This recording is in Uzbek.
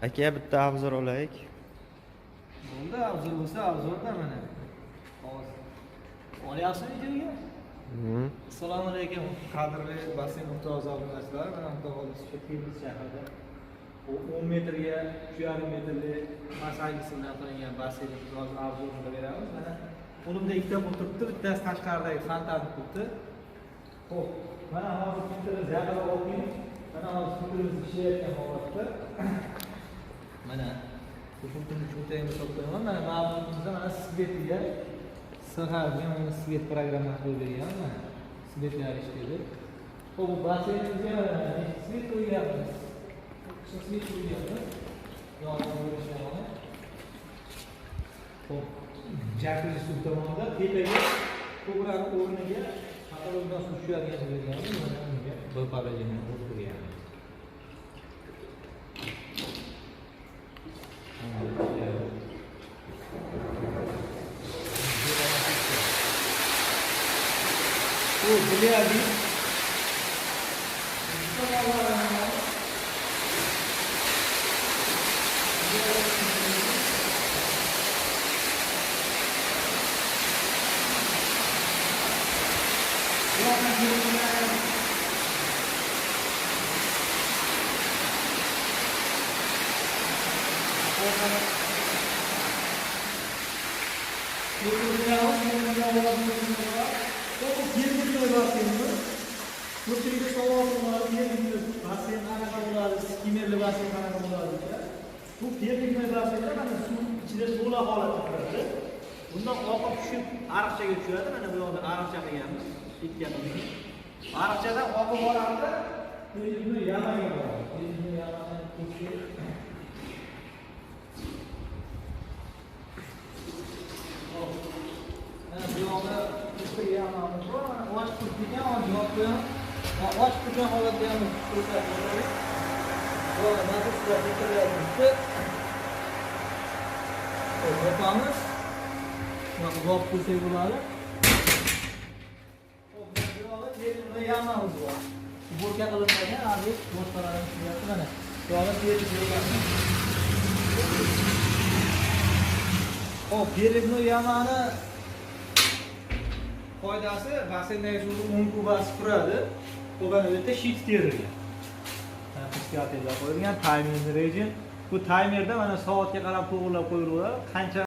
Aka bitta obzor olaylik. Bo'ldi, obzor bo'lsa obzorda mana. Hozir. Olyapsizmi videoga? Assalomu alaykum. Qadrli basseyn muhtojlar obunachilar. Mana bu hozir Termiz shahrida 10 metrga 3,5 metrli masajisi bilan qilingan basseynimiz hozir obzorini beramiz. Mana qo'limda ikkita pul turibdi, bittasi tashqaridagi fontan turibdi. Xo'p, mana hozir filtrimiz yaqinroq oldik. Mana hozir filtrimiz ishlayotgan holatda. Mana bu filtrni cho'ntagimga solib qo'yaman. Mana ma'lumotimizda mana svetga sahar mana svet programmasi qo'yib bergan. Mana svetlar ishlaydi. Xo'p, bu basseynimizga mana svet qo'yyapmiz. Svet qo'yyapmiz. Yog'ni o'rishlayapmiz. Xo'p, jakuz suv tomonida tepaga ko'prak o'rniga patologdan suv tushadigan berganmiz. Mana unga bir palajini qo'yib qo'yamiz. Bu bilyadi. Ko'pchilikda savol tug'iladi, basseyn qanaqa bo'ladi, skimerli basseyn qanaqa bo'ladi deya. Bu termik basseynda mana suv ichida to'la holatda turadi. Bundan oqib tushib ariqchaga tushadi. Mana bu yoqda ariqcha qilganmiz, ikkamiz. Ariqchadan oqib boradi, termikni yamaga boradi. Termikni yamadan ko'chib bu yoqda bitta yamamiz bor. Mana ochib turgan javob ochib turgan holatda ham ko'rsatadi. Bu natijada bitirayapmiz. Yopamiz. Mana javob qo'ysak bo'ladi. Xo'p, bu yoqda termikni yamamiz bor. Burka qilinmagan, hozir boshqalarimiz qilyapti mana. Bu yoqda termik. Xo'p, termikni yamani foydasi basseyndagi suvni 10 kubasi turadi. Qo'ygan yerda sheet terilgan. Mana fiskatellar qo'yilgan, timer rejim. Bu timerda mana soatga qarab to'g'rilab qo'yiladi. Qancha